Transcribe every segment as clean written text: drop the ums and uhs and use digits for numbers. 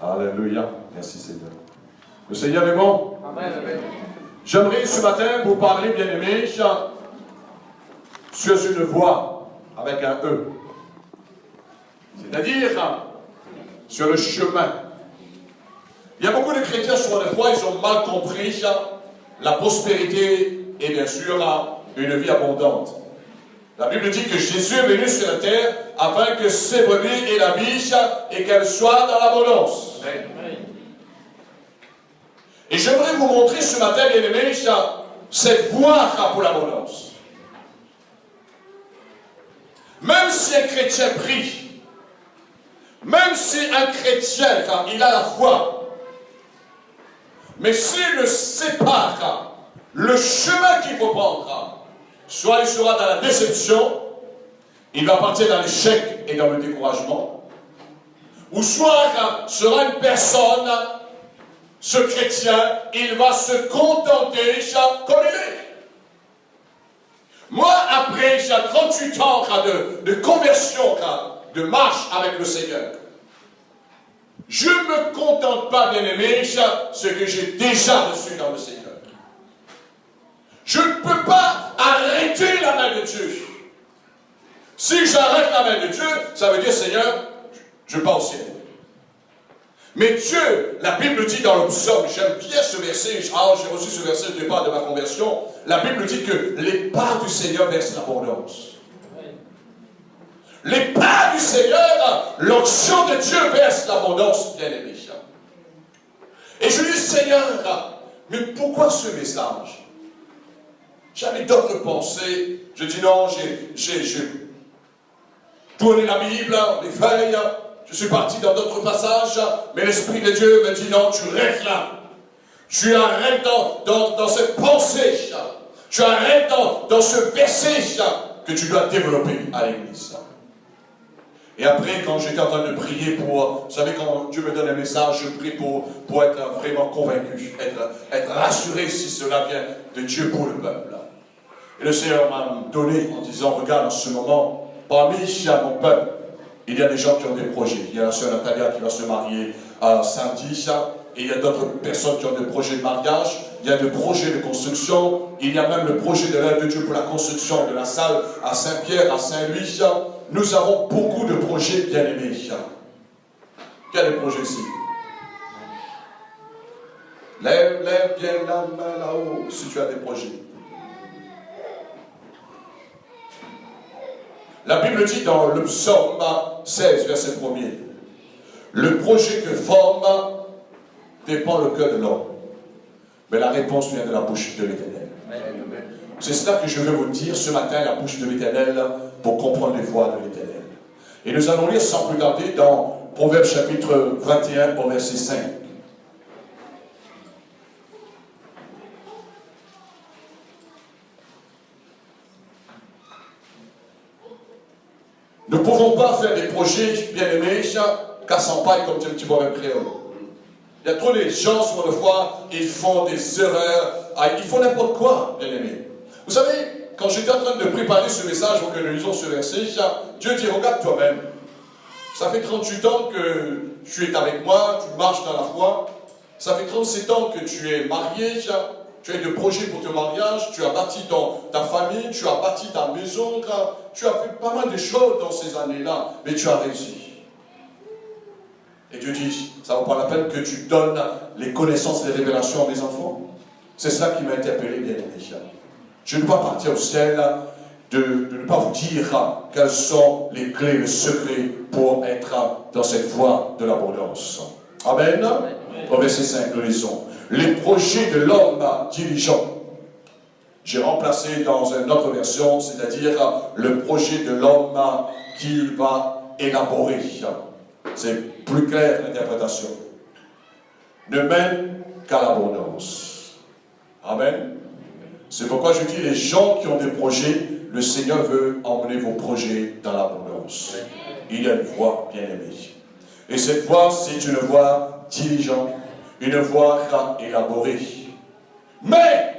Alléluia. Merci Seigneur. Le Seigneur est bon. Amen. J'aimerais ce matin vous parler, bien-aimés, sur une voie avec un E. C'est-à-dire sur le chemin. Il y a beaucoup de chrétiens, sur des fois, ils ont mal compris la prospérité et bien sûr une vie abondante. La Bible dit que Jésus est venu sur la terre afin que ses brebis aient la vie et qu'elles soient dans l'abondance. Et j'aimerais vous montrer ce matin, bien-aimés, cette voie pour l'abondance. Même si un chrétien prie, même si un chrétien, il a la foi, mais s'il ne sait pas le chemin qu'il faut prendre, soit il sera dans la déception, il va partir dans l'échec et dans le découragement, ou soit sera une personne, ce chrétien, il va se contenter comme il est. Moi, après 38 ans de conversion, de marche avec le Seigneur, je ne me contente pas, bien-aimé, ce que j'ai déjà reçu dans le Seigneur. Je ne peux pas arrêter la main de Dieu. Si j'arrête la main de Dieu, ça veut dire, Seigneur, je pars au ciel. Mais Dieu, la Bible dit dans le psaume, j'aime bien ce verset, j'ai reçu ce verset au départ de ma conversion, la Bible dit que les pas du Seigneur versent l'abondance. Les pas du Seigneur, l'onction de Dieu verse l'abondance, bien-aimé. Et je dis, Seigneur, mais pourquoi ce message? J'avais d'autres pensées. Je dis non, j'ai tourné la Bible, les feuilles, je suis parti dans d'autres passages, mais l'Esprit de Dieu me dit non, tu restes là. Tu arrêtes dans cette pensée, tu arrêtes dans ce verset que tu dois développer à l'église. Et après, quand j'étais en train de prier pour, vous savez, quand Dieu me donne un message, je prie pour être vraiment convaincu, être rassuré si cela vient de Dieu pour le peuple. Et le Seigneur m'a donné en disant, regarde, en ce moment, parmi mon peuple, il y a des gens qui ont des projets. Il y a la sœur Natalia qui va se marier samedi, et il y a d'autres personnes qui ont des projets de mariage. Il y a des projets de construction. Il y a même le projet de l'œuvre de Dieu pour la construction de la salle à Saint-Pierre, à Saint-Louis. Nous avons beaucoup de projets bien-aimés. Il y a des projets ici. Lève bien la main là-haut si tu as des projets. La Bible dit dans le psaume 16, verset 1er, le projet que forme dépend le cœur de l'homme. Mais la réponse vient de la bouche de l'Éternel. C'est cela que je veux vous dire ce matin, la bouche de l'Éternel, pour comprendre les voies de l'Éternel. Et nous allons lire sans plus tarder dans Proverbe chapitre 21, au verset 5. Nous ne pouvons pas faire des projets bien-aimés qu'à 100 pailles comme dit un petit proverbe créole. Il y a trop de gens, sur le fois, ils font des erreurs, ils font n'importe quoi, bien-aimés. Vous savez, quand j'étais en train de préparer ce message pour que nous lisions ce verset, Dieu dit, regarde toi-même. Ça fait 38 ans que tu es avec moi, tu marches dans la foi. Ça fait 37 ans que tu es marié, tu as des projets pour ton mariage, tu as bâti ta famille, tu as bâti ta maison, tu as fait pas mal de choses dans ces années-là, mais tu as réussi. Et Dieu dit, ça ne vaut pas la peine que tu donnes les connaissances, les révélations à mes enfants. C'est cela qui m'a interpellé, bien aimé. Je ne vais pas partir au ciel de ne pas vous dire quelles sont les clés, le secret pour être dans cette voie de l'abondance. Amen. Au verset 5, nous lisons. Les projets de l'homme diligent. J'ai remplacé dans une autre version, c'est-à-dire le projet de l'homme qu'il va élaborer. C'est plus clair l'interprétation. Ne mène qu'à l'abondance. Amen. C'est pourquoi je dis les gens qui ont des projets, le Seigneur veut emmener vos projets dans l'abondance. Il y a une voie bien aimée. Et cette voie, c'est une voie diligente, une voie élaborée. Mais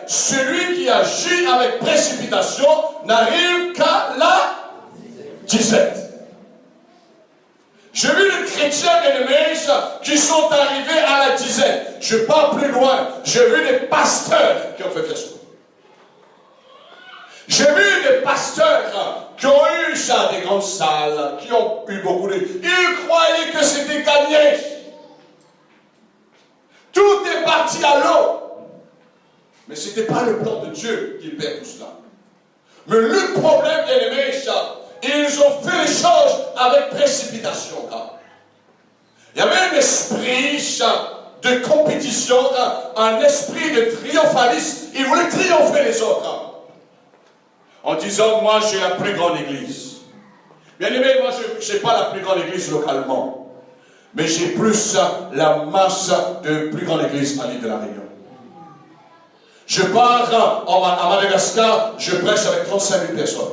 celui qui agit avec précipitation n'arrive qu'à la disette. J'ai vu des chrétiens bien-aimés qui sont arrivés à la dizaine. Je pars plus loin. J'ai vu des pasteurs qui ont fait fiasco. J'ai vu des pasteurs qui ont eu ça, des grandes salles, qui ont eu beaucoup de... Ils croyaient que c'était gagné. Tout est parti à l'eau. Mais ce n'était pas le plan de Dieu qui perd tout cela. Mais le problème, bien-aimé, ils ont fait les choses avec précipitation. Il y avait un esprit de compétition, un esprit de triomphaliste. Ils voulaient triompher les autres. En disant, moi j'ai la plus grande église. Bien aimé, moi je n'ai pas la plus grande église localement. Mais j'ai plus la masse de plus grande église à l'île de la Réunion. Je pars à Madagascar, je prêche avec 35 000 personnes.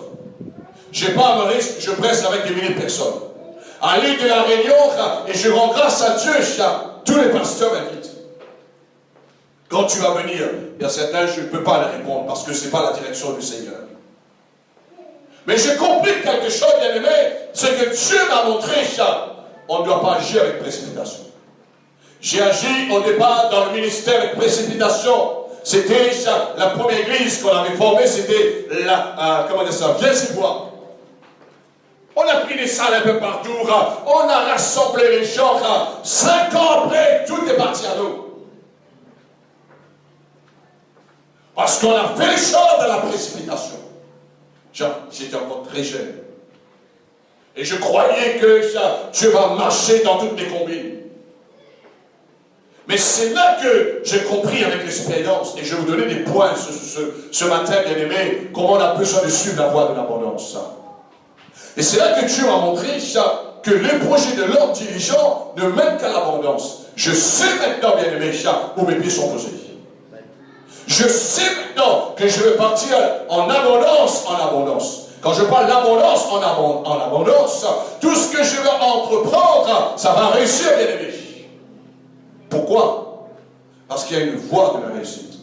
Je pars à Maurice, je prêche avec des milliers de personnes. À l'île de la Réunion, et je rends grâce à Dieu, tous les pasteurs m'invitent. Quand tu vas venir, il y a certains, je ne peux pas les répondre parce que ce n'est pas la direction du Seigneur. Mais j'ai compris quelque chose, bien aimé, c'est que Dieu m'a montré ça. On ne doit pas agir avec précipitation. J'ai agi au départ dans le ministère avec précipitation. C'était la première église qu'on avait formée, c'était la, comment dire ça, Viens-y-Voir. On a pris des salles un peu partout, on a rassemblé les gens. 5 ans après, tout est parti à nous. Parce qu'on a fait les choses dans la précipitation. J'étais encore très jeune. Et je croyais que Dieu va marcher dans toutes les combines. Mais c'est là que j'ai compris avec l'expérience, et je vais vous donner des points ce matin, bien aimé, comment on a besoin de suivre la voie de l'abondance. Et c'est là que Dieu m'a montré que les projets de l'homme dirigeant ne mènent qu'à l'abondance. Je sais maintenant, bien aimé, où mes pieds sont posés. Je sais maintenant que je vais partir en abondance, en abondance. Quand je parle d'abondance, en abondance, tout ce que je vais entreprendre, ça va réussir, bien aimé. Pourquoi? Parce qu'il y a une voie de la réussite.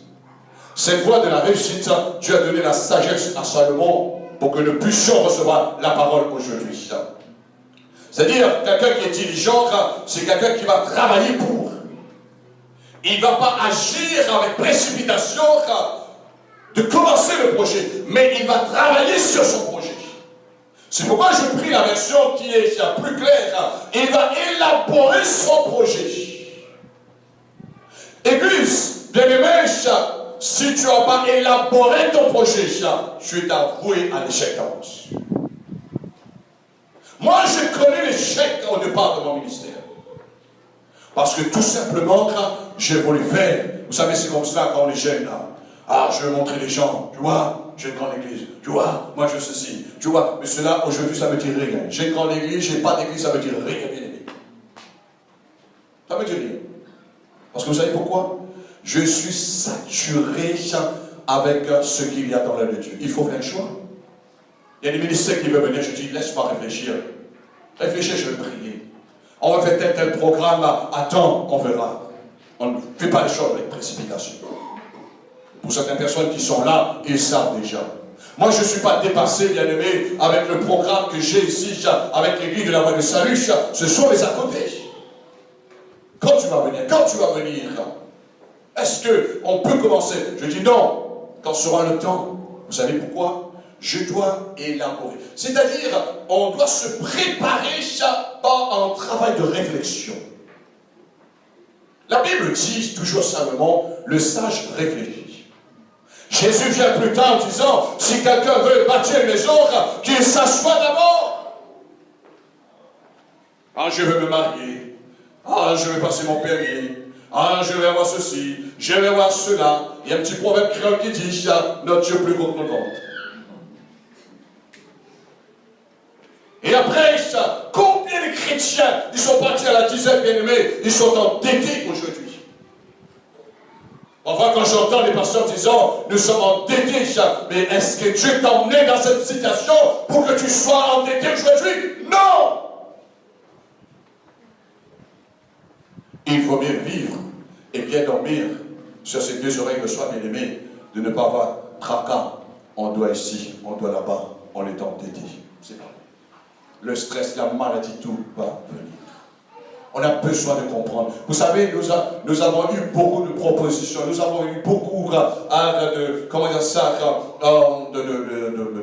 Cette voie de la réussite, Dieu a donné la sagesse à Salomon pour que nous puissions recevoir la parole aujourd'hui. C'est-à-dire, quelqu'un qui est diligent, c'est quelqu'un qui va travailler pour. Il ne va pas agir avec précipitation de commencer le projet, mais il va travailler sur son projet. C'est pourquoi je prie la version qui est plus claire. Il va élaborer son projet. Église, bien-aimé, si tu n'as pas élaboré ton projet, tu es avoué à l'échec d'avance. Moi, je connais l'échec au départ de mon ministère. Parce que tout simplement, j'ai voulu faire. Vous savez, c'est comme ça quand on est jeune. Ah, je veux montrer les gens. Tu vois, j'ai une grande église. Tu vois, moi je ceci. Tu vois, mais cela, aujourd'hui, ça me dit rien. J'ai une grande église, j'ai pas d'église, ça me dit rien, bien aimé. Ça me dit rien. Parce que vous savez pourquoi? Je suis saturé avec ce qu'il y a dans l'œuvre de Dieu. Il faut faire un choix. Il y a des ministères qui veulent venir, je dis, laisse-moi réfléchir. Réfléchir, je vais prier. On va faire tel programme, attends, on verra. On ne fait pas les choses avec précipitation. Pour certaines personnes qui sont là, ils savent déjà. Moi, je ne suis pas dépassé, bien aimé, avec le programme que j'ai ici, avec l'église de la voie de salut. Ce sont les à côté. Quand tu vas venir, est-ce qu'on peut commencer? Je dis non, quand sera le temps. Vous savez pourquoi? Je dois élaborer. C'est-à-dire, on doit se préparer par un travail de réflexion. La Bible dit toujours simplement, le sage réfléchit. Jésus vient plus tard en disant, si quelqu'un veut bâtir une maison, qu'il s'assoie d'abord. Ah, je veux me marier. Ah, je vais passer mon permis. Ah, je vais avoir ceci. Je vais avoir cela. Il y a un petit proverbe créole qui dit, notre Dieu plus gros que notre ventre. Et après ça, combien de chrétiens, ils sont partis à la dizaine, bien aimés, ils sont endettés aujourd'hui. Enfin, quand j'entends les pasteurs disant, nous sommes endettés, mais est-ce que Dieu t'a emmené dans cette situation pour que tu sois endetté aujourd'hui? Non! Il faut bien vivre et bien dormir sur ces deux oreilles de soi, bien aimé, de ne pas avoir tracas. On doit ici, on doit là-bas, on est endetté. C'est pas bon. le stress, la maladie, tout va venir. On a besoin de comprendre. Vous savez, nous avons eu beaucoup de propositions, nous avons eu beaucoup de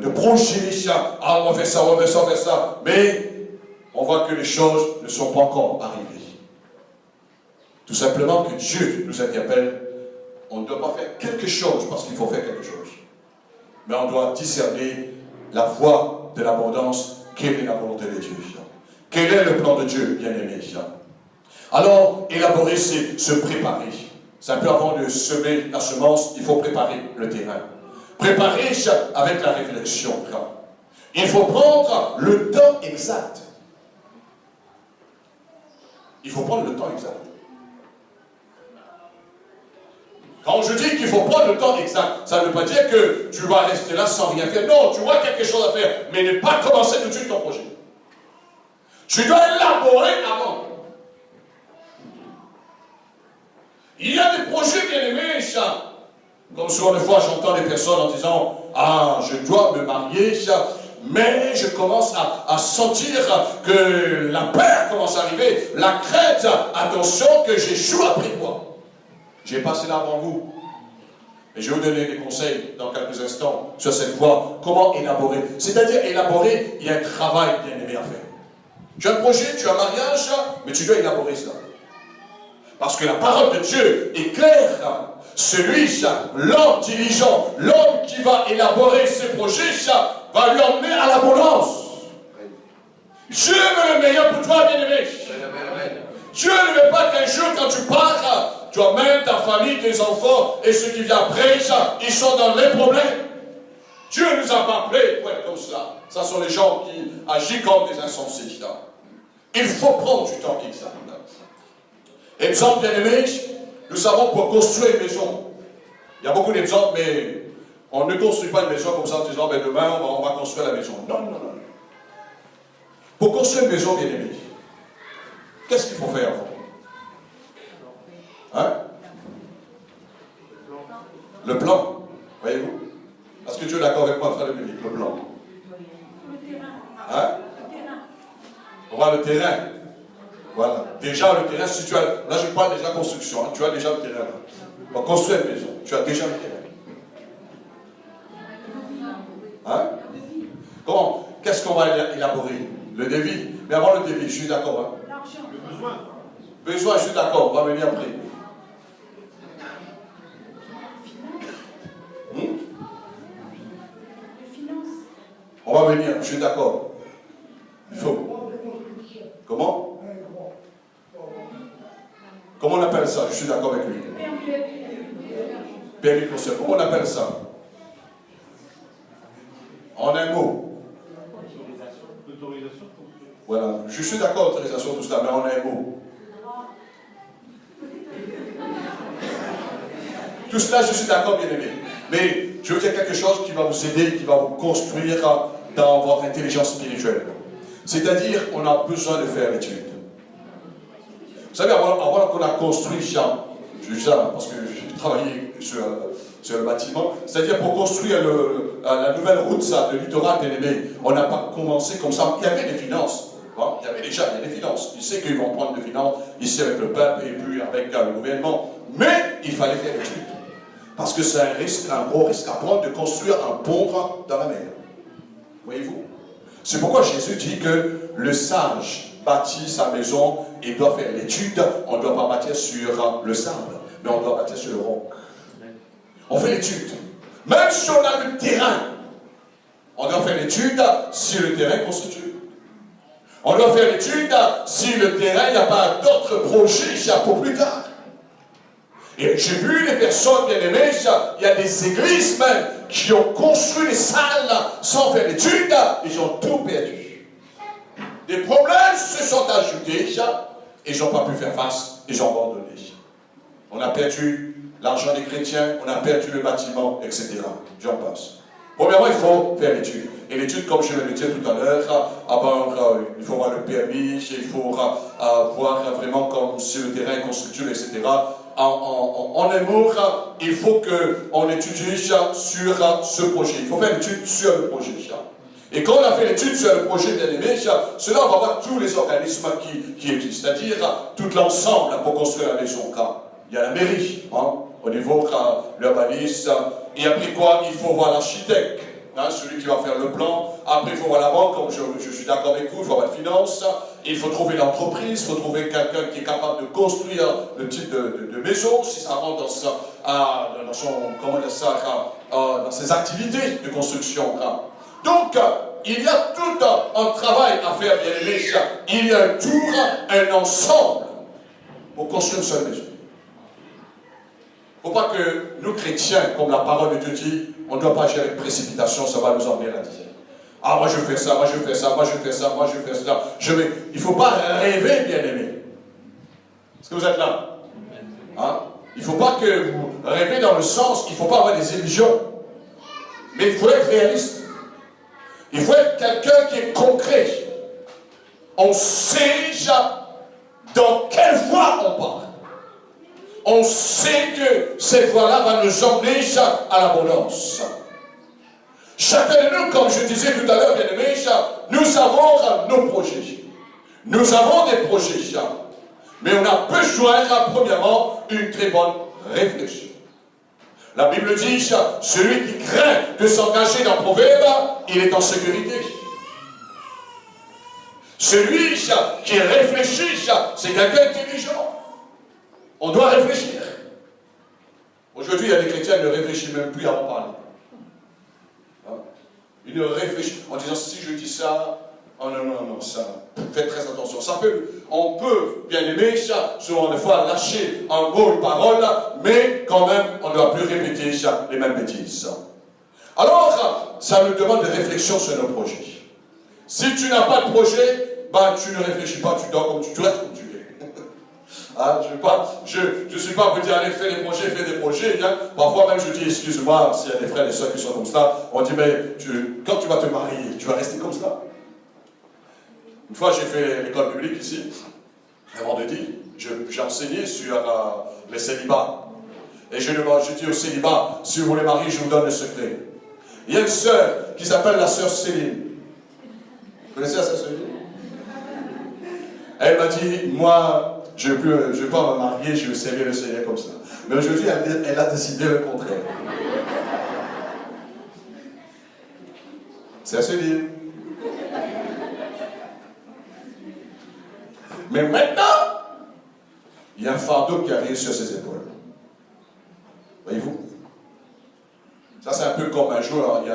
projets. Ah, on va faire ça, on va faire ça, on va faire ça. Mais on voit que les choses ne sont pas encore arrivées. Tout simplement que Dieu nous interpelle. On ne doit pas faire quelque chose parce qu'il faut faire quelque chose. Mais on doit discerner la voie de l'abondance. Quelle est la volonté de Dieu? Quel est le plan de Dieu, bien-aimé? Alors, élaborer, c'est se préparer. C'est un peu avant de semer la semence, il faut préparer le terrain. Préparer avec la réflexion. Il faut prendre le temps exact. Il faut prendre le temps exact. Quand je dis qu'il faut prendre le temps exact, ça ne veut pas dire que tu vas rester là sans rien faire. Non, tu vois quelque chose à faire, mais ne pas commencer tout de suite ton projet. Tu dois élaborer avant. Il y a des projets bien aimés, ça. Comme souvent des fois, j'entends des personnes en disant « Ah, je dois me marier, ça. » Mais je commence à sentir que la peur commence à arriver, la crainte, attention que j'échoue après quoi. J'ai passé là avant vous. Et je vais vous donner des conseils dans quelques instants sur cette voie. Comment élaborer? C'est-à-dire élaborer, il y a un travail bien aimé à faire. Tu as un projet, tu as un mariage, mais tu dois élaborer cela. Parce que la parole de Dieu est claire. Celui, l'homme diligent, l'homme qui va élaborer ses projets, va lui emmener à l'abondance. Dieu veut le meilleur pour toi, bien-aimé. Dieu ne veut pas qu'un jour, quand tu pars, toi-même, ta famille, tes enfants et ceux qui viennent après, ils sont dans les problèmes. Dieu nous a pas appelés pour être comme cela. Ce sont les gens qui agissent comme des insensés. Il faut prendre du temps exact. Exemple bien-aimé, nous savons pour construire une maison. Il y a beaucoup d'exemples, mais on ne construit pas une maison comme ça en disant ben demain on va construire la maison. Non, non, non. Pour construire une maison bien-aimée, qu'est-ce qu'il faut faire? Hein? Le plan, voyez-vous? Est-ce que Dieu est d'accord avec moi, frère Dominique? Le plan. Hein? On va le terrain. Voilà. Déjà le terrain, si tu as. Là je parle déjà construction, hein, tu as déjà le terrain. Là. On va construire une maison, tu as déjà le terrain. Hein? Comment? Qu'est-ce qu'on va élaborer? Le devis. Mais avant le devis, je suis d'accord. Hein? Le besoin. Besoin, je suis d'accord, on va venir après. On va venir, je suis d'accord. Il faut. Comment? Comment on appelle ça? Je suis d'accord avec lui. Permis pour comment on appelle ça? En un mot. Autorisation. Voilà, je suis d'accord, autorisation, tout cela, mais en un mot. Tout cela, je suis d'accord, bien aimé. Mais je veux dire quelque chose qui va vous aider, qui va vous construire dans votre intelligence spirituelle. C'est-à-dire, on a besoin de faire l'étude. Vous savez, avant qu'on a construit, je dis ça parce que j'ai travaillé sur le bâtiment, c'est-à-dire pour construire la nouvelle route de littoral bien aimé, on n'a pas commencé comme ça. Il y avait des finances. Hein, il y a des finances. Il sait qu'ils vont prendre des finances ici avec le peuple et puis avec le gouvernement. Mais il fallait faire l'étude. Parce que c'est un gros risque à prendre de construire un pont dans la mer. Voyez-vous? C'est pourquoi Jésus dit que le sage bâtit sa maison et doit faire l'étude. On ne doit pas bâtir sur le sable, mais on doit bâtir sur le roc. On fait l'étude. Même si on a le terrain, on doit faire l'étude si le terrain est constitué. On doit faire l'étude si le terrain, il n'y a pas d'autres projets pour plus tard. Et j'ai vu des personnes bien aimées, il y a des églises même qui ont construit des salles sans faire l'étude, ils ont tout perdu. Des problèmes se sont ajoutés, et ils n'ont pas pu faire face, ils ont abandonné. On a perdu l'argent des chrétiens, on a perdu le bâtiment, etc. J'en passe. Premièrement, il faut faire l'étude. Et l'étude, comme je viens de le dire tout à l'heure, il faut avoir le permis, il faut voir vraiment comme si le terrain est constructif, etc. En amour, il faut qu'on étudie sur ce projet. Il faut faire l'étude sur le projet. Et quand on a fait l'étude sur le projet bien-aimé, cela on va voir tous les organismes qui existent, c'est-à-dire tout l'ensemble pour construire la maison. Il y a la mairie, au niveau l'urbaniste, et après quoi, il faut voir l'architecte, celui qui va faire le plan. Après, il faut voir la banque, comme je suis d'accord avec vous, il faut avoir la finance. Il faut trouver l'entreprise, il faut trouver quelqu'un qui est capable de construire le type de maison, si ça rentre dans ses activités de construction. Donc, il y a tout un travail à faire, bien aimé. Il y a un tour, un ensemble pour construire une seule maison. Il ne faut pas que nous, chrétiens, comme la parole de Dieu dit, on ne doit pas agir avec précipitation, ça va nous emmener à la dizaine. Ah, moi je fais ça, moi je fais ça, moi je fais ça, moi je fais ça. Il ne faut pas rêver, bien aimé. Est-ce que vous êtes là? Il ne faut pas que vous rêvez dans le sens, il ne faut pas avoir des illusions. Mais il faut être réaliste. Il faut être quelqu'un qui est concret. On sait dans quelle voie on part. On sait que cette voie-là va nous emmener à l'abondance. Chacun de nous, comme je disais tout à l'heure, bien aimé, nous avons nos projets. Nous avons des projets, mais on a besoin, premièrement, une très bonne réflexion. La Bible dit, celui qui craint de s'engager dans le proverbe, il est en sécurité. Celui qui réfléchit, c'est quelqu'un intelligent. On doit réfléchir. Aujourd'hui, il y a des chrétiens qui ne réfléchissent même plus avant de parler. Ils ne réfléchissent en disant, si je dis ça, oh non, ça, faites très attention. On peut, bien aimer, souvent des fois, lâcher un mot, une parole, mais quand même, on ne doit plus répéter les mêmes bêtises. Alors, ça nous demande des réflexions sur nos projets. Si tu n'as pas de projet, tu ne réfléchis pas, tu dors comme tu restes comme tu es. Je ne suis pas pour dire, allez, fais des projets. Parfois même, je dis, excuse-moi, s'il y a des frères et sœurs qui sont comme ça, on dit, mais quand tu vas te marier, tu vas rester comme ça. Une fois, j'ai fait l'école publique ici, un vendredi, j'ai enseigné sur les célibats. Et je dis au célibat, si vous voulez marier, je vous donne le secret. Il y a une sœur qui s'appelle la sœur Céline. Vous connaissez la sœur Céline? Elle m'a dit, moi, je ne vais pas me marier, je vais servir le Seigneur comme ça. Mais aujourd'hui, elle a décidé le contraire. C'est à se dire. Mais maintenant, il y a un fardeau qui arrive sur ses épaules. Voyez-vous? Ça, c'est un peu comme un jour, il y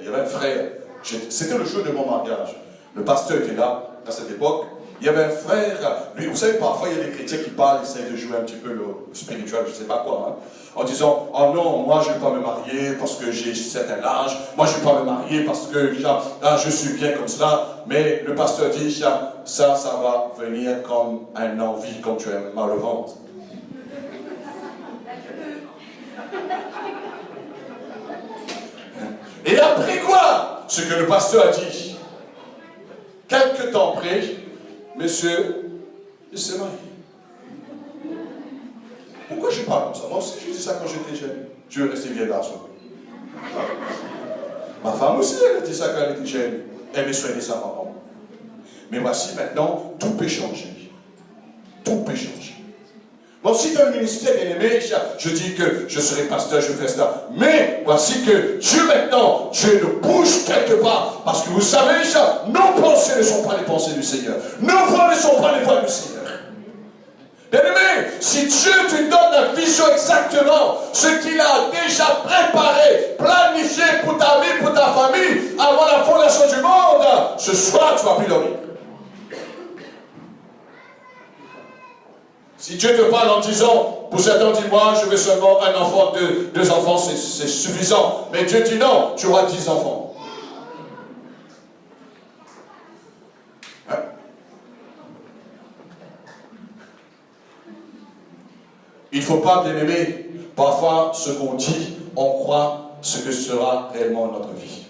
avait un frère. C'était le jour de mon mariage. Le pasteur était là, à cette époque. Il y avait un frère, lui, vous savez, parfois il y a des chrétiens qui parlent, essayent de jouer un petit peu le spirituel, je ne sais pas quoi, en disant, oh non, moi je ne vais pas me marier parce que j'ai certain âge, moi je ne vais pas me marier parce que je suis bien comme cela, mais le pasteur dit, ça va venir comme un envie, comme tu as mal au ventre. Et après quoi? Ce que le pasteur a dit, quelque temps après, monsieur, il s'est marié. Pourquoi je parle comme ça? Moi aussi, je dis ça quand j'étais jeune. Je veux rester vieille garçon. Ma femme aussi, elle a dit ça quand elle était jeune. Elle me soignait sa maman. Mais voici maintenant, tout peut changer. Tout peut changer. Moi aussi, dans le ministère bien-aimé, je dis que je serai pasteur, je fais cela. Mais voici que Dieu maintenant, Dieu nous bouge quelque part. Parce que vous savez, nos pensées ne sont pas les pensées du Seigneur. Nos voix ne sont pas les voix du Seigneur. Bien-aimé, si Dieu te donne la vision exactement, ce qu'il a déjà préparé, planifié pour ta vie, pour ta famille, avant la fondation du monde, ce soir, tu vas plus dormir. Si Dieu te parle en disant, pour certains disent, moi je veux seulement un enfant, deux enfants, c'est suffisant. Mais Dieu dit non, tu auras 10 enfants. Hein? Il ne faut pas, bien aimer, parfois ce qu'on dit, on croit ce que sera réellement notre vie.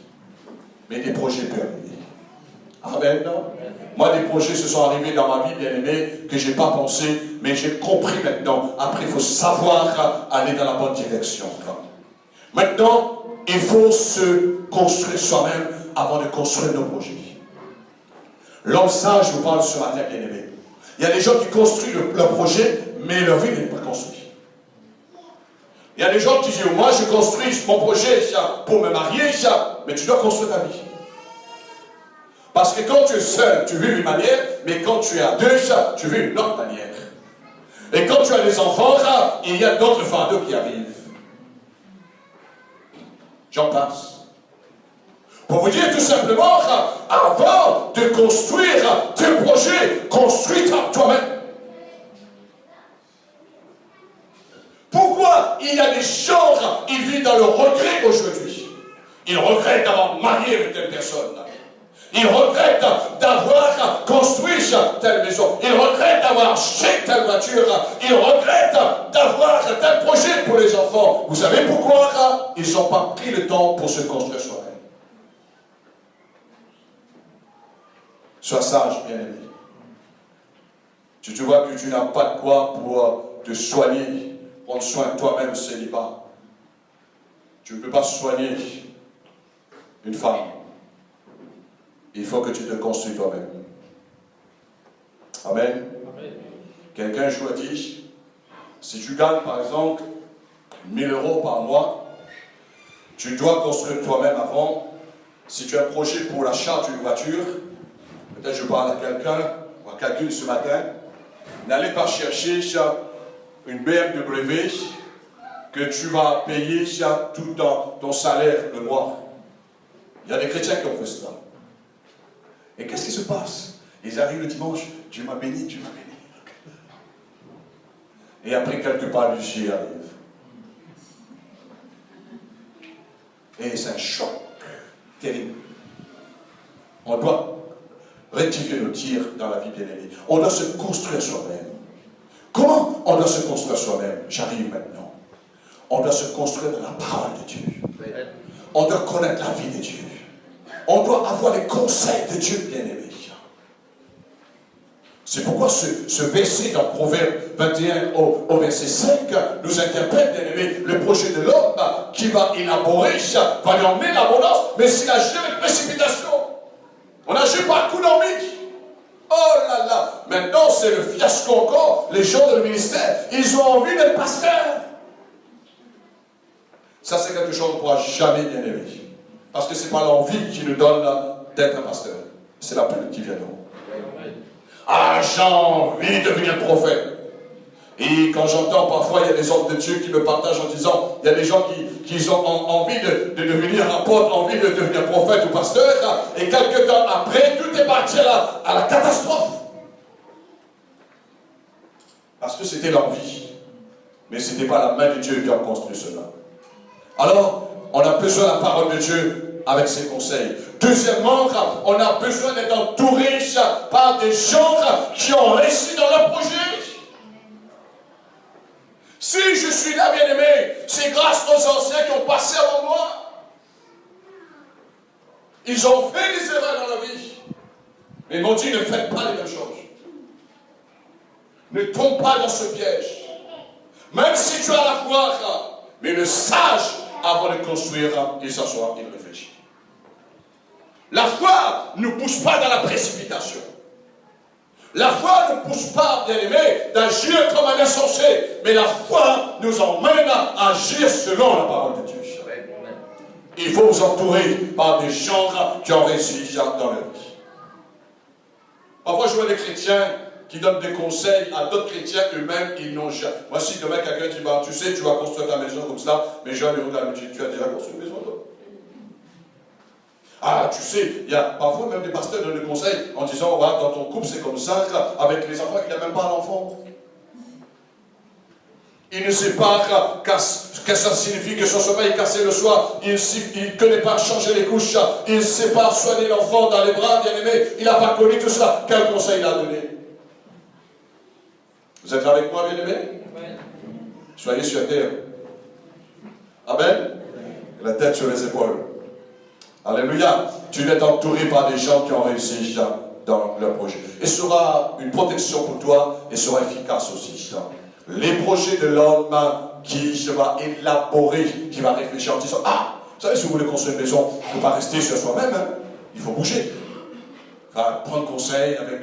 Mais des projets peuvent arriver. Amen. Moi, des projets se sont arrivés dans ma vie, bien aimé, que je n'ai pas pensé, mais j'ai compris maintenant. Après, il faut savoir aller dans la bonne direction. Maintenant, il faut se construire soi-même avant de construire nos projets. L'homme sage, je vous parle ce matin, bien-aimé. Il y a des gens qui construisent leur projet, mais leur vie n'est pas construite. Il y a des gens qui disent, moi je construis mon projet pour me marier, mais tu dois construire ta vie. Parce que quand tu es seul, tu vis d'une manière, mais quand tu es à deux, tu vis d'une autre manière. Et quand tu as des enfants, il y a d'autres fardeaux qui arrivent. J'en passe. Pour vous dire tout simplement, avant de construire tes projets, construis-toi toi-même. Pourquoi il y a des gens, ils vivent dans le regret aujourd'hui. Ils regrettent d'avoir marié avec telle personne. Ils regrettent d'avoir construit telle maison. Ils regrettent d'avoir acheté telle voiture. Ils regrettent d'avoir tel projet pour les enfants. Vous savez pourquoi? Ils n'ont pas pris le temps pour se construire soi-même. Sois sage, bien-aimé. Tu vois que tu n'as pas de quoi pour te soigner, prendre soin de toi-même, célibat. Tu ne peux pas soigner une femme. Il faut que tu te construis toi-même. Amen. Amen. Quelqu'un un jour a dit, si tu gagnes par exemple 1000 € par mois, tu dois construire toi-même avant. Si tu as un projet pour l'achat d'une voiture, peut-être je parle à quelqu'un, ou à quelqu'un ce matin, n'allez pas chercher une BMW que tu vas payer tout ton salaire le mois. Il y a des chrétiens qui ont fait cela. Et qu'est-ce qui se passe? Ils arrivent le dimanche, Dieu m'a béni, Dieu m'a béni. Et après quelques pas, le Dieu arrive. Et c'est un choc terrible. On doit rectifier nos tirs dans la vie bien-aimée. On doit se construire soi-même. Comment on doit se construire soi-même? J'arrive maintenant. On doit se construire dans la parole de Dieu. On doit connaître la vie de Dieu. On doit avoir les conseils de Dieu, bien-aimé. C'est pourquoi ce verset dans Proverbe 21 au verset 5 nous interpelle, bien-aimé, le projet de l'homme qui va élaborer, va lui emmener l'abondance, mais s'il agit avec précipitation. On n'agit pas à coup d'envie. Oh là là, maintenant c'est le fiasco encore, les gens de le ministère, ils ont envie d'être pasteurs. Ça c'est quelque chose qu'on ne pourra jamais, bien-aimé. Parce que ce n'est pas l'envie qui nous donne d'être un pasteur. C'est la peur qui vient de nous. Ah, j'ai envie de devenir prophète. Et quand j'entends parfois, il y a des hommes de Dieu qui me partagent en disant, il y a des gens qui ont envie de devenir apôtre, envie de devenir prophète ou pasteur, et quelques temps après, tout est parti à la catastrophe. Parce que c'était l'envie. Mais ce n'était pas la main de Dieu qui a construit cela. Alors, on a besoin de la parole de Dieu avec ses conseils. Deuxièmement, on a besoin d'être entouré par des gens qui ont réussi dans leur projet. Si je suis là, bien-aimé, c'est grâce aux anciens qui ont passé avant moi. Ils ont fait des erreurs dans la vie. Mais ils m'ont dit, ne faites pas les mêmes choses. Ne tombe pas dans ce piège. Même si tu as la foi, mais le sage, avant de construire, il s'assoit, il réfléchit. La foi ne pousse pas dans la précipitation. La foi ne pousse pas, bien-aimé, d'agir comme un insensé. Mais la foi nous emmène à agir selon la parole de Dieu. Il faut vous entourer par des gens qui ont réussi dans leur vie. Parfois, je vois des chrétiens qui donnent des conseils à d'autres chrétiens eux-mêmes, ils n'ont jamais. Moi, si demain quelqu'un dit, bah, tu sais, tu vas construire ta maison comme ça, mais je vais aller regarder, tu as déjà construit une maison, toi? Ah, tu sais, il y a parfois même des pasteurs donnent des conseils en disant, ouais, dans ton couple c'est comme ça, avec les enfants, il n'a même pas d'enfant. Il ne sait pas ce que ça signifie que son sommeil est cassé le soir. Il ne connaît pas changer les couches. Il ne sait pas soigner l'enfant dans les bras, bien aimé. Il n'a pas connu tout cela. Quel conseil il a donné? Vous êtes là avec moi, bien aimé? Soyez sur terre. Amen. La tête sur les épaules. Alléluia. Tu es entouré par des gens qui ont réussi dans leur projet. Et sera une protection pour toi et sera efficace aussi. Les projets de l'homme qui va élaborer, qui va réfléchir en disant, ah, vous savez, si vous voulez construire une maison, il ne faut pas rester sur soi-même. Hein. il faut bouger. Enfin, prendre conseil avec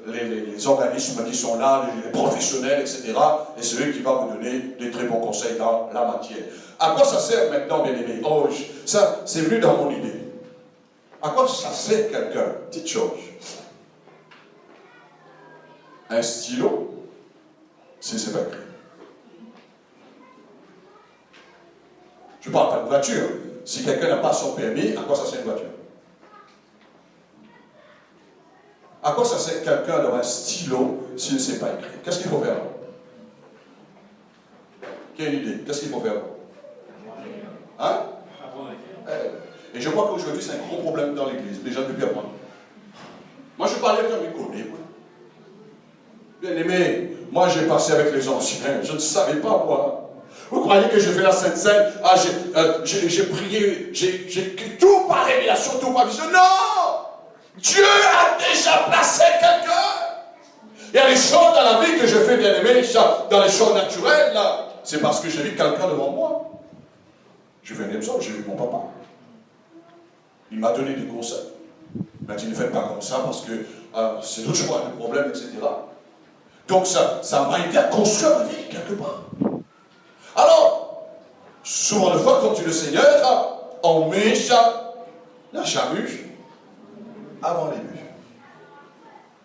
les organismes qui sont là, les professionnels, etc. Et c'est eux qui vont vous donner des très bons conseils dans la matière. À quoi ça sert maintenant, bien-aimé? Oh, ça, c'est venu dans mon idée. À quoi ça sert quelqu'un? Petite chose. Un stylo, si c'est pas écrit. Je ne parle pas de voiture. Si quelqu'un n'a pas son permis, à quoi ça sert une voiture? À quoi ça sert quelqu'un d'avoir un stylo s'il ne sait pas écrire? Qu'est-ce qu'il faut faire? Qui a une idée? Qu'est-ce qu'il faut faire? Hein? Et je crois qu'aujourd'hui, c'est un gros problème dans l'église. Les gens ne peuvent plus apprendre. Moi, je parlais comme ils connaissent. Bien aimé, moi, j'ai passé avec les anciens. Je ne savais pas, moi. Vous croyez que j'ai fait la Sainte Seine? Ah, j'ai prié, j'ai tout par révélation, tout par vision. Non! Dieu a déjà placé quelqu'un. Il y a des choses dans la vie que je fais, bien aimé, dans les choses naturelles, là. C'est parce que j'ai vu quelqu'un devant moi. Je fais un exemple, j'ai vu mon papa. Il m'a donné des conseils. Il m'a dit, ne faites pas comme ça parce que c'est d'autres choix, des problèmes, etc. Donc ça m'a aidé à construire ma vie, quelque part. Alors, souvent de fois, comme tu le Seigneur, on met la charrue avant les bœufs.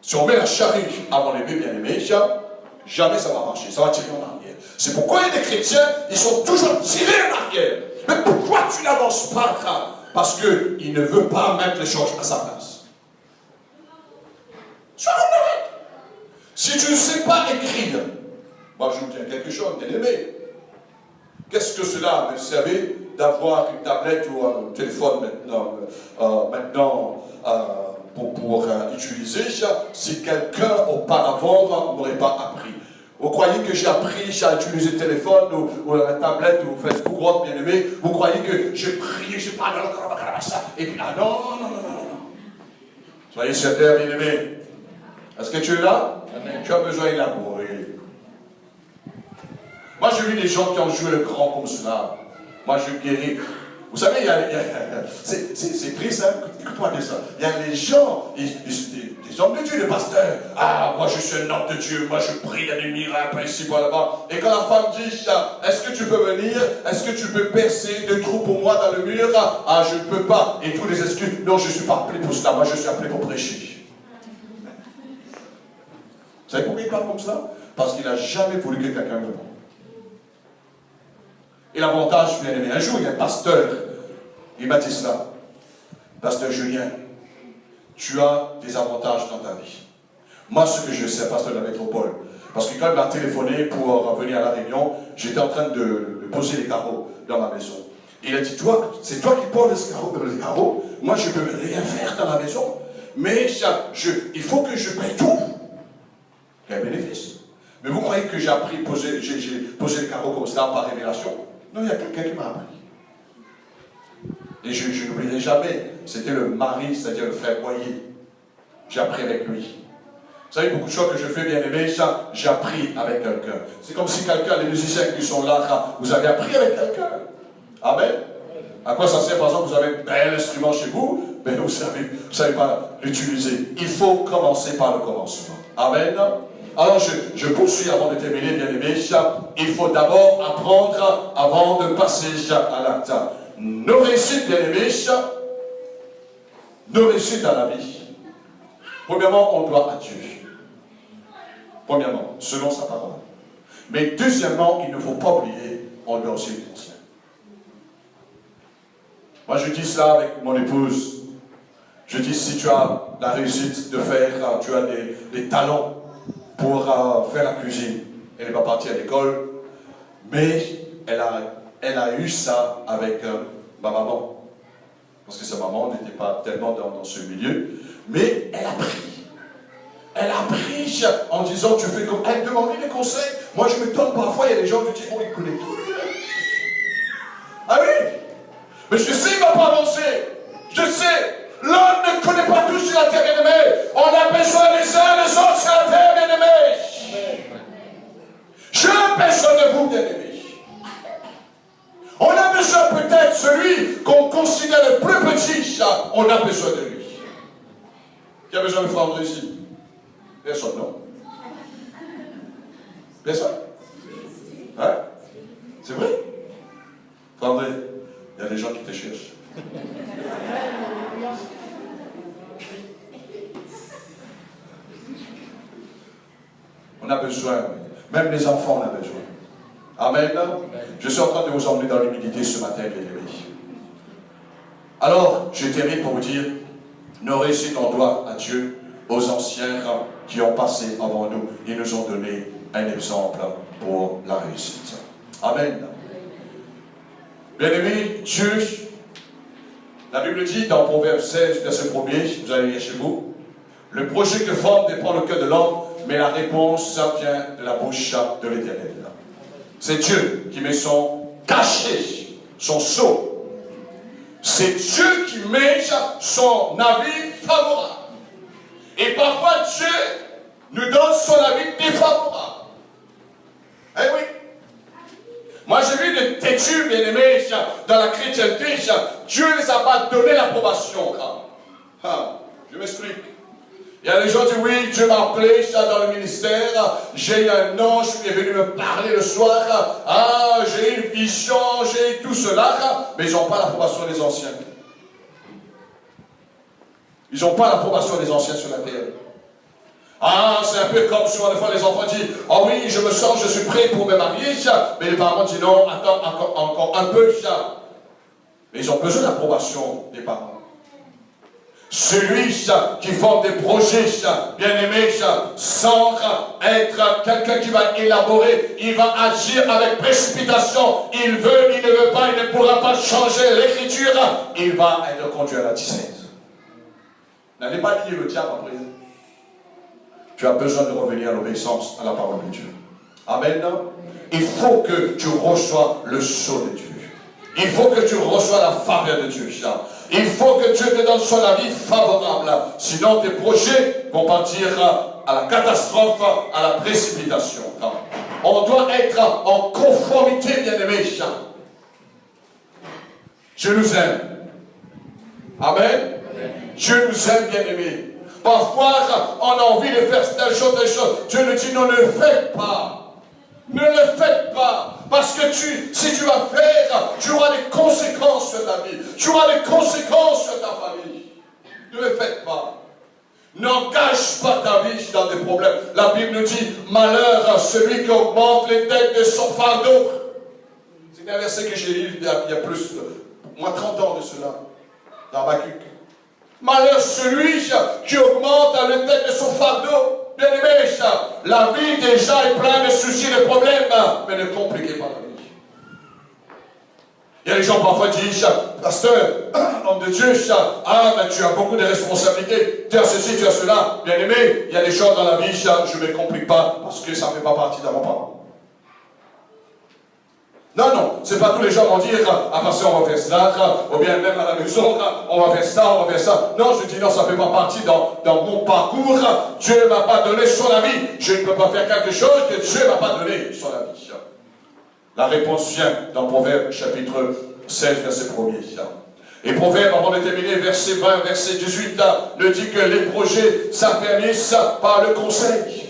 Si on met la charrue avant les bœufs, bien aimés, jamais ça va marcher, ça va tirer en arrière. C'est pourquoi il y a des chrétiens, ils sont toujours tirés en arrière. Mais pourquoi tu n'avances pas? Parce qu'il ne veut pas mettre les choses à sa place. Sois honnête. Si tu ne sais pas écrire, moi je vous dis quelque chose, bien aimé. Qu'est-ce que cela me servait d'avoir une tablette ou un téléphone maintenant pour utiliser si quelqu'un auparavant n'aurait pas appris? Vous croyez que j'ai appris à utiliser le téléphone ou la tablette ou Facebook, bien aimé? Vous croyez que j'ai prié, j'ai parlé, et puis, ah non. Soyez sur terre, bien aimé. Est-ce que tu es là? Amen. Tu as besoin d'élaborer. Moi, j'ai vu des gens qui ont joué le grand comme cela. Moi, je guéris. Vous savez, c'est triste, hein? Écoute-moi de ça. Il y a des gens, des hommes de Dieu, des pasteurs. Ah, moi, je suis un homme de Dieu. Moi, je prie, il y a des miracles ici, là-bas. Et quand la femme dit, est-ce que tu peux venir? Est-ce que tu peux percer 2 trous pour moi dans le mur? Ah, je ne peux pas. Et tous les excuses. Non, je ne suis pas appelé pour cela. Moi, je suis appelé pour prêcher. Vous savez pourquoi il parle comme ça? Parce qu'il n'a jamais voulu que quelqu'un me réponde. Et l'avantage, bien aimé, un jour, il y a un pasteur, il m'a dit cela. Pasteur Julien, tu as des avantages dans ta vie. Moi, ce que je sais, pasteur de la métropole, parce que quand il m'a téléphoné pour venir à la réunion, j'étais en train de poser les carreaux dans ma maison. Et il a dit, toi, c'est toi qui poses les carreaux, moi, je ne peux rien faire dans la maison, mais il faut que je paye tout. Quel bénéfice. Mais vous croyez que j'ai appris, j'ai posé les carreaux comme ça par révélation? Non, il y a quelqu'un qui m'a appris. Et je n'oublierai jamais, c'était le mari, c'est-à-dire le frère Boyer. J'ai appris avec lui. Vous savez, beaucoup de choses que je fais, bien aimé, j'ai appris avec quelqu'un. C'est comme si quelqu'un, les musiciens qui sont là, vous avez appris avec quelqu'un. Amen. À quoi ça sert, par exemple, vous avez un bel instrument chez vous, mais vous ne savez pas l'utiliser. Il faut commencer par le commencement. Amen. Alors, je poursuis avant de terminer, bien aimé. Il faut d'abord apprendre avant de passer à l'acte. Nos réussites, bien aimés, nos réussites dans la vie. Premièrement, on doit à Dieu. Premièrement, selon sa parole. Mais deuxièmement, il ne faut pas oublier, on doit aussi être conscient. Moi, je dis ça avec mon épouse. Je dis, si tu as la réussite de faire, tu as des talents pour faire la cuisine. Elle n'est pas partie à l'école, mais elle a eu ça avec ma maman. Parce que sa maman n'était pas tellement dans ce milieu. Mais elle a pris. Elle a pris en disant, tu fais comme... Elle demandait des conseils. Moi, je me donne parfois, il y a des gens qui disent, oh, il connaît tout. Ah oui? Mais je sais, il ne va pas avancer. Je sais. L'homme ne connaît pas tout sur la terre, bien-aimé. On a besoin les uns les autres sur la terre, bien-aimé. J'ai besoin de vous, bien-aimé. On a besoin peut-être celui qu'on considère le plus petit, on a besoin de lui. Qui a besoin de Frère André ici? Personne, non? Personne? Hein? C'est vrai? Frère André, il y a des gens qui te cherchent. On a besoin, même les enfants en ont besoin. Amen. Je suis en train de vous emmener dans l'humilité ce matin, bien-aimés. Alors, je termine pour vous dire, nos réussites en doit à Dieu, aux anciens qui ont passé avant nous. Ils nous ont donné un exemple pour la réussite. Amen. Bien-aimés, Dieu, la Bible dit dans Proverbe 16, verset 1er, vous allez lire chez vous, le projet que forme dépend le cœur de l'homme, mais la réponse, ça vient de la bouche de l'Éternel. C'est Dieu qui met son cachet, son sceau. C'est Dieu qui met son avis favorable. Et parfois, Dieu nous donne son avis défavorable. Eh oui. Moi, j'ai vu des têtus, bien-aimés, dans la chrétienté, Dieu ne les a pas donné l'approbation. Je m'explique. Il y a des gens qui disent, oui, Dieu m'a appelé dans le ministère, j'ai eu un ange qui est venu me parler le soir, j'ai eu une vision, j'ai eu tout cela, mais ils n'ont pas l'approbation des anciens. Ils n'ont pas l'approbation des anciens sur la terre. C'est un peu comme souvent des fois les enfants disent, oh oui, je me sens, je suis prêt pour me marier, mais les parents disent, non, attends encore un peu, mais ils ont besoin d'approbation des parents. Celui qui forme des projets, bien-aimé, sans être quelqu'un qui va élaborer, il va agir avec précipitation. Il veut, il ne veut pas, il ne pourra pas changer l'écriture. Il va être conduit à la disette. N'allez pas lier le diable après. Tu as besoin de revenir à l'obéissance à la parole de Dieu. Amen. Il faut que tu reçois le sceau de Dieu. Il faut que tu reçois la faveur de Dieu. Il faut que Dieu te donne son avis favorable. Sinon, tes projets vont partir à la catastrophe, à la précipitation. On doit être en conformité, bien-aimés. Dieu nous aime. Amen. Dieu nous aime, bien-aimés. Parfois, on a envie de faire telle chose, telle chose. Dieu nous dit, non, ne le faites pas. Ne le faites pas. Parce que si tu vas faire, tu auras des conséquences sur ta vie. Tu auras des conséquences sur ta famille. Ne le faites pas. N'engage pas ta vie dans des problèmes. La Bible nous dit, malheur à celui qui augmente les dettes de son fardeau. C'est un verset que j'ai lu il y a plus, moins 30 ans de cela, dans Habakkuk. Malheur celui qui augmente les dettes de son fardeau. Bien aimé, la vie déjà est pleine de soucis, de problèmes, mais ne compliquez pas la vie. Il y a des gens parfois qui disent, pasteur, homme de Dieu, mais tu as beaucoup de responsabilités, tu as ceci, tu as cela. Bien aimé, il y a des choses dans la vie, je ne me complique pas, parce que ça ne fait pas partie de mon parent. Non, non, c'est pas tous les gens vont dire, pasteur, on va faire ça, ou bien même à la maison, on va faire ça, on va faire ça. Non, je dis non, ça ne fait pas partie dans mon parcours. Dieu ne m'a pas donné son avis. Je ne peux pas faire quelque chose que Dieu ne m'a pas donné son avis. La réponse vient dans Proverbe chapitre 16, verset 1er. Et Proverbe, avant de terminer, verset 20, verset 18, nous dit que les projets s'affermissent par le conseil.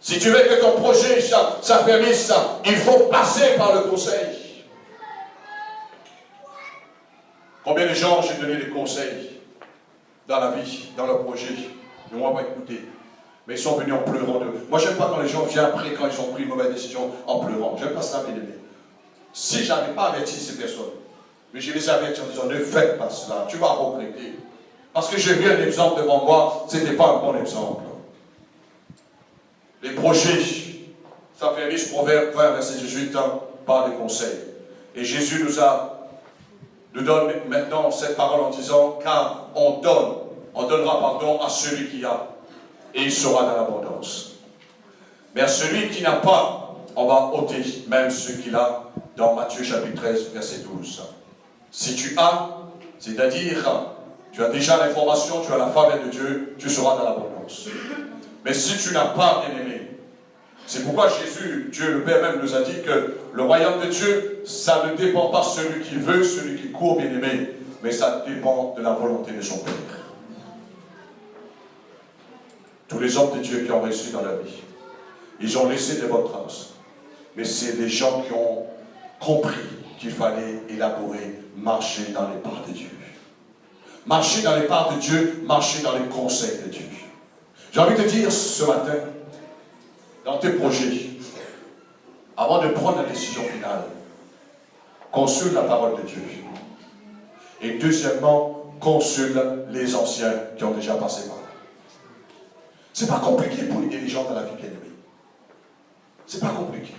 Si tu veux que ton projet s'affermisse, il faut passer par le conseil. Combien de gens j'ai donné des conseils dans la vie, dans leur projet, ils ne m'ont pas écouté. Mais ils sont venus en pleurant. Moi, je n'aime pas quand les gens viennent après, quand ils ont pris une mauvaise décision, en pleurant. Je n'aime pas ça, bien aimé. Si je n'avais pas averti ces personnes, mais je les avertis en disant, ne faites pas cela, tu vas regretter. Parce que j'ai vu un exemple devant moi, ce n'était pas un bon exemple. Les projets s'affermissent, Proverbe 20, verset 18, par des conseils. Et Jésus nous donne maintenant cette parole en disant, car on donnera pardon à celui qui a, et il sera dans l'abondance. Mais à celui qui n'a pas, on va ôter même ce qu'il a, dans Matthieu chapitre 13, verset 12. Si tu as, c'est-à-dire, tu as déjà l'information, tu as la faveur de Dieu, tu seras dans l'abondance. Mais si tu n'as pas, bien-aimé, c'est pourquoi Jésus, Dieu le Père même nous a dit que le royaume de Dieu, ça ne dépend pas de celui qui veut, celui qui court, bien-aimé, mais ça dépend de la volonté de son Père. tous les hommes de Dieu qui ont réussi dans la vie, ils ont laissé des bonnes traces. Mais c'est des gens qui ont compris qu'il fallait élaborer, marcher dans les pas de Dieu. Marcher dans les pas de Dieu, marcher dans les conseils de Dieu. J'ai envie de te dire ce matin, dans tes projets, avant de prendre la décision finale, consulte la parole de Dieu. Et deuxièmement, consulte les anciens qui ont déjà passé par là. C'est pas compliqué pour aider les gens dans la vie bien-aimée. C'est pas compliqué.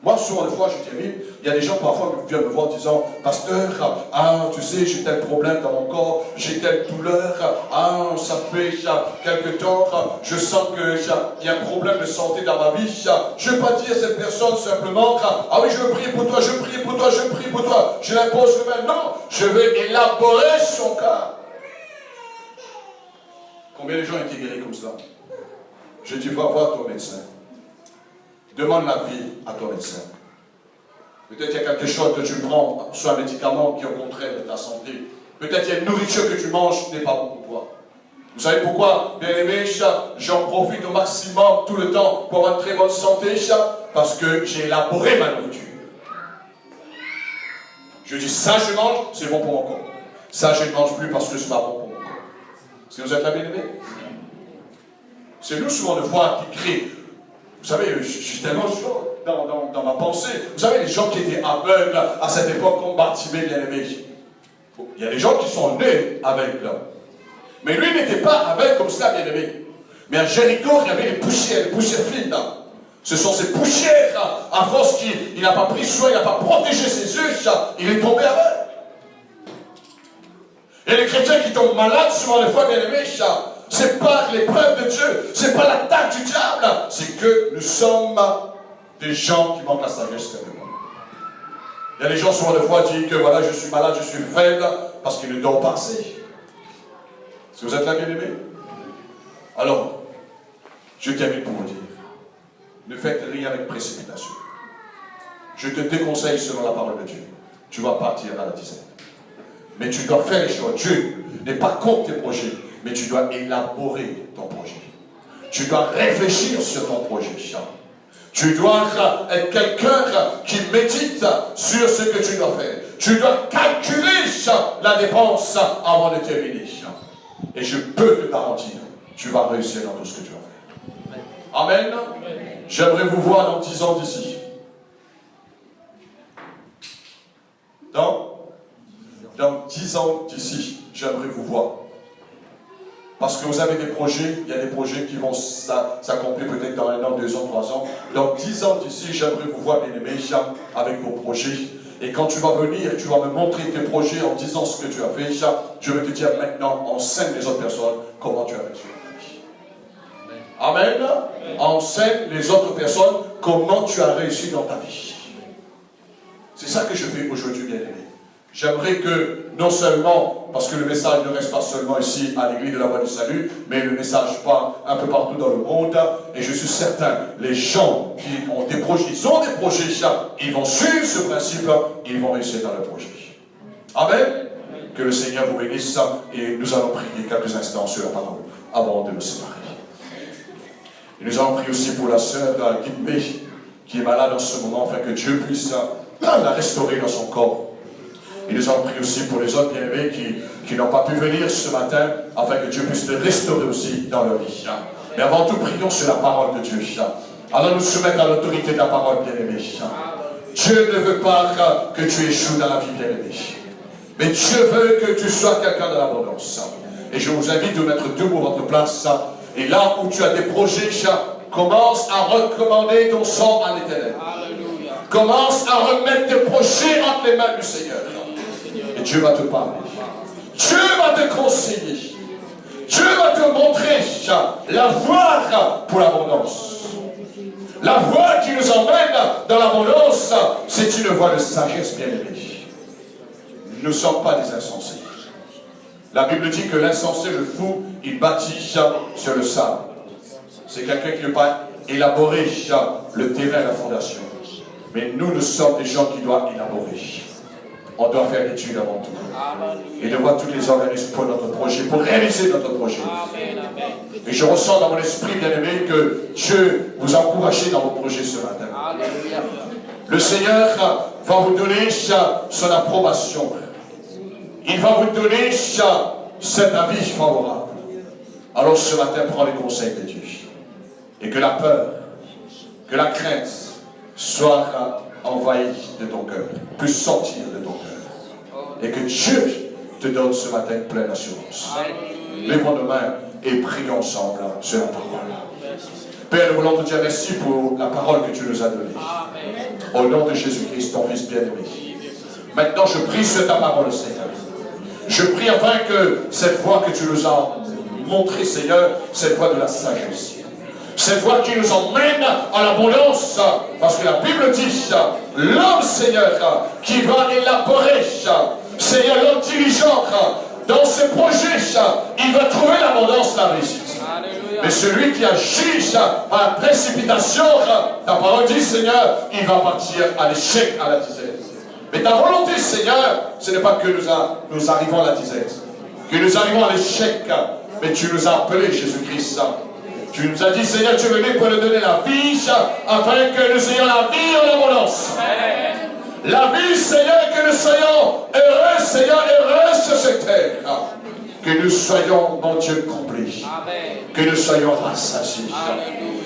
Moi, souvent, des fois, je termine, il y a des gens parfois qui viennent me voir en disant, pasteur, tu sais, j'ai tel problème dans mon corps, j'ai telle douleur, ça fait quelque temps, je sens qu'il y a un problème de santé dans ma vie. Je ne veux pas dire à cette personne simplement, ah oui, je veux prier pour toi, je prie pour toi, je prie pour toi, je l'impose le même. Non, je veux élaborer son cas. Combien de gens ont été guéris comme cela? Je dis, va voir ton médecin. Demande l'avis à ton médecin. Peut-être qu'il y a quelque chose que tu prends, soit un médicament qui est au contraire de ta santé. Peut-être qu'il y a une nourriture que tu manges qui n'est pas bon pour toi. Vous savez pourquoi, bien aimé, j'en profite au maximum tout le temps pour avoir une très bonne santé, parce que j'ai élaboré ma nourriture. Je dis, ça je mange, c'est bon pour mon corps. Ça je ne mange plus parce que ce n'est pas bon pour mon corps. Est-ce que vous êtes là, bien aimé? C'est nous souvent de fois qui créent. Vous savez, je suis tellement chaud dans ma pensée. Vous savez, les gens qui étaient aveugles à cette époque, comme Bartimée, bien aimé. Il y a des gens qui sont nés aveugles. Mais lui n'était pas aveugle comme cela, bien aimé. Mais à Jéricho, il y avait les poussières fines. Ce sont ces poussières, à force qu'il n'a pas pris soin, il n'a pas protégé ses yeux, il est tombé aveugle. Et les chrétiens qui tombent malades, souvent des fois, bien aimé, c'est pas l'épreuve de Dieu, c'est pas l'attaque du diable, c'est que nous sommes des gens qui manquent la sagesse quelque part. Il y a des gens souvent des fois qui disent que voilà, je suis malade, je suis faible, parce qu'ils ne dorment pas assez. Est-ce que vous êtes là, bien aimé? Alors, je termine pour vous dire, ne faites rien avec précipitation. Je te déconseille selon la parole de Dieu. Tu vas partir à la dizaine. Mais tu dois faire les choix. Dieu n'est pas contre tes projets, mais tu dois élaborer ton projet. Tu dois réfléchir sur ton projet. Tu dois être quelqu'un qui médite sur ce que tu dois faire. Tu dois calculer la dépense avant de terminer. Et je peux te garantir, tu vas réussir dans tout ce que tu vas faire. Amen. J'aimerais vous voir dans 10 ans d'ici. Dans 10 ans d'ici, j'aimerais vous voir. Parce que vous avez des projets, il y a des projets qui vont s'accomplir peut-être dans 1 an, 2 ans, 3 ans. Dans 10 ans d'ici, j'aimerais vous voir, bien aimé, avec vos projets. Et quand tu vas venir, tu vas me montrer tes projets en disant ce que tu as fait. Je vais te dire maintenant, enseigne les autres personnes comment tu as réussi dans ta vie. Amen. Enseigne les autres personnes comment tu as réussi dans ta vie. C'est ça que je fais aujourd'hui, bien aimé. J'aimerais que, non seulement, parce que le message ne reste pas seulement ici à l'église de la Voie du Salut, mais le message part un peu partout dans le monde, et je suis certain, les gens qui ont des projets, ils ont des projets, ils vont suivre ce principe, ils vont réussir dans le projet. Amen. Que le Seigneur vous bénisse, et nous allons prier quelques instants sur la parole, avant de nous séparer. Et nous allons prier aussi pour la sœur Guimé, qui est malade en ce moment, afin que Dieu puisse la restaurer dans son corps. Et nous allons prier aussi pour les autres bien-aimés qui n'ont pas pu venir ce matin, afin que Dieu puisse les restaurer aussi dans leur vie. Mais avant tout, prions sur la parole de Dieu. Allons nous soumettre à l'autorité de la parole, bien-aimé. Dieu ne veut pas que tu échoues dans la vie, bien-aimé. Mais Dieu veut que tu sois quelqu'un de l'abondance. Et je vous invite à mettre debout votre place. Et là où tu as des projets, commence à recommander ton sort à l'Éternel. Commence à remettre tes projets entre les mains du Seigneur. Et Dieu va te parler. Dieu va te conseiller. Dieu va te montrer la voie pour l'abondance. La voie qui nous emmène dans l'abondance, c'est une voie de sagesse, bien-aimée. Nous ne sommes pas des insensés. La Bible dit que l'insensé, le fou, il bâtit sur le sable. C'est quelqu'un qui ne veut pas élaborer le terrain, la fondation. Mais nous sommes des gens qui doivent élaborer. on doit faire l'étude avant tout. Et de voir tous les organismes pour notre projet, pour réaliser notre projet. Et je ressens dans mon esprit, bien-aimé, que Dieu vous a encouragé dans vos projets ce matin. Le Seigneur va vous donner son approbation. Il va vous donner cet avis favorable. Alors ce matin, prends les conseils de Dieu. Et que la peur, que la crainte soit envahie de ton cœur, puisse sortir de ton cœur. Et que Dieu te donne ce matin une pleine assurance. Lèvons nos mains et prions ensemble sur la parole. Père, nous voulons te dire merci pour la parole que tu nous as donnée. Au nom de Jésus-Christ, ton Fils bien-aimé. Maintenant, je prie sur ta parole, Seigneur. Je prie afin que cette voie que tu nous as montrée, Seigneur, cette voie de la sagesse, cette voie qui nous emmène à l'abondance, parce que la Bible dit, l'homme, Seigneur, qui va élaborer, Seigneur, l'homme diligent, dans ce projet, il va trouver l'abondance, la réussite. Mais celui qui agit par précipitation, ta parole dit, Seigneur, il va partir à l'échec, à la disette. Mais ta volonté, Seigneur, ce n'est pas que nous arrivons à la disette, que nous arrivons à l'échec, mais tu nous as appelés, Jésus-Christ. Tu nous as dit, Seigneur, tu es venu pour nous donner la vie, afin que nous ayons la vie en abondance. La vie, Seigneur, que nous soyons heureux, Seigneur, heureux sur cette terre. Que nous soyons, mon Dieu, comblés. Que nous soyons rassasiés.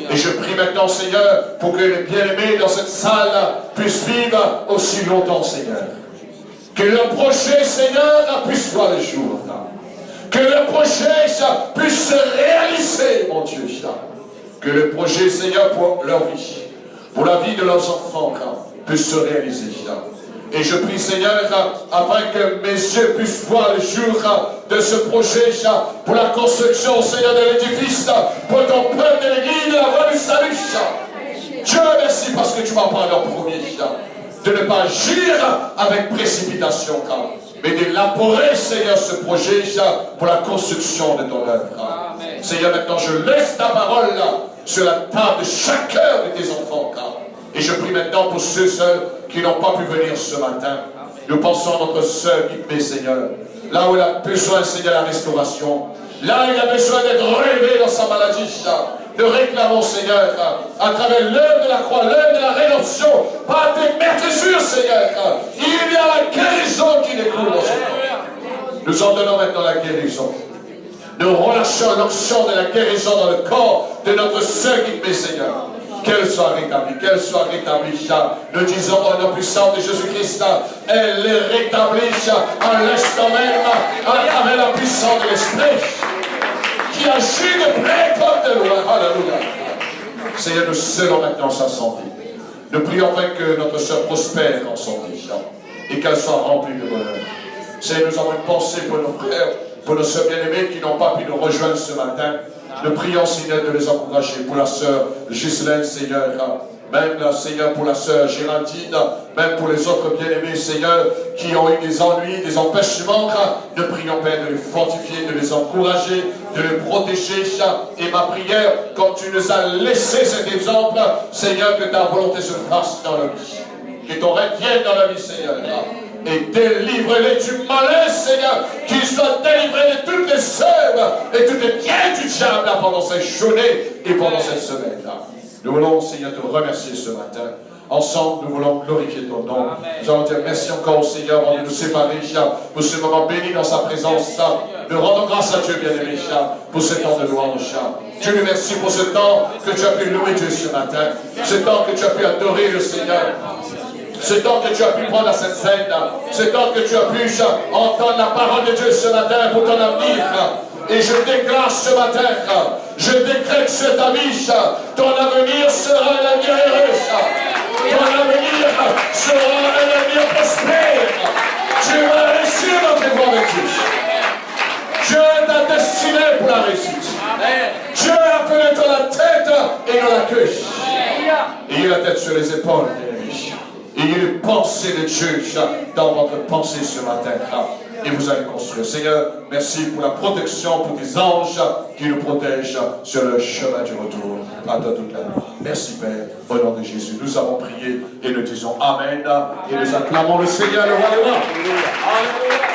Et je prie maintenant, Seigneur, pour que les bien-aimés dans cette salle puissent vivre aussi longtemps, Seigneur. Que le projet, Seigneur, puisse voir le jour. Que le projet puisse se réaliser, mon Dieu. Que le projet, Seigneur, pour leur vie, pour la vie de leurs enfants, puisse se réaliser. Et je prie, Seigneur, afin que mes yeux puissent voir le jour de ce projet pour la construction, Seigneur, de l'édifice, pour ton peuple de l'église, de la voie du salut. Dieu, merci parce que tu m'as parlé en premier, de ne pas agir avec précipitation, mais d'élaborer, Seigneur, ce projet pour la construction de ton œuvre. Seigneur, maintenant je laisse ta parole sur la table de chacun de tes enfants. Et je prie maintenant pour ceux qui n'ont pas pu venir ce matin. Nous pensons à notre sœur Guipé, Seigneur. Là où elle a besoin, Seigneur, de la restauration. Là où il a besoin d'être relevé dans sa maladie. Nous réclamons, Seigneur, à travers l'œuvre de la croix, l'œuvre de la rédemption, par tes meurtrissures, Seigneur, il y a la guérison qui découle dans son corps. Nous en donnons maintenant la guérison. Nous relâchons l'onction de la guérison dans le corps de notre sœur Guipé, Seigneur. Qu'elle soit rétablie, qu'elle soit rétablie. Nous disons au nom puissant de Jésus-Christ, elle est rétablie en l'instant même, à travers la puissance de l'Esprit, qui agit de près comme de loin. Alléluia. Seigneur, nous scellons maintenant sa santé. Nous prions afin que notre sœur prospère en santé et qu'elle soit remplie de bonheur. Seigneur, nous avons une pensée pour nos frères, pour nos sœurs bien-aimées qui n'ont pas pu nous rejoindre ce matin. Nous prions, Seigneur, de les encourager pour la sœur Ghislaine, Seigneur, même, Seigneur, pour la sœur Géraldine, même pour les autres bien-aimés, Seigneur, qui ont eu des ennuis, des empêchements. Nous prions, Père, de les fortifier, de les encourager, de les protéger. Et ma prière, comme tu nous as laissé cet exemple, Seigneur, que ta volonté se fasse dans la vie. Que ton règne vienne dans la vie, Seigneur. Et délivre-les du malin, Seigneur, qu'ils soient délivrés de toutes les œuvres et toutes les biens du diable pendant cette journée et pendant cette semaine-là. Nous voulons, Seigneur, te remercier ce matin. Ensemble, nous voulons glorifier ton nom. Nous allons dire merci encore au Seigneur avant de nous séparer pour ce moment béni dans sa présence. Nous rendons grâce à Dieu, bien-aimé, pour ce temps de louange. Dieu nous remercie pour ce temps que tu as pu louer Dieu ce matin. Ce temps que tu as pu adorer le Seigneur. Ce temps que tu as pu prendre à cette scène, ce temps que tu as pu entendre la parole de Dieu ce matin pour ton avenir. Et je déclare ce matin, je décrète sur ta vie, ton avenir sera un avenir heureux. Ton avenir sera un avenir prospère. Tu vas réussir dans tes voies avec Dieu. Dieu t'a destiné pour la réussite. Dieu a fait dans la tête et dans la queue. Et il a la tête sur les épaules, bien-aimés. Et il y a une pensée de Dieu dans votre pensée ce matin. et vous allez construire. Seigneur, merci pour la protection, pour tes anges qui nous protègent sur le chemin du retour. À toi toute la gloire. Merci Père, au nom de Jésus. Nous avons prié et nous disons Amen. Et nous acclamons le Seigneur, le roi des rois. Alléluia.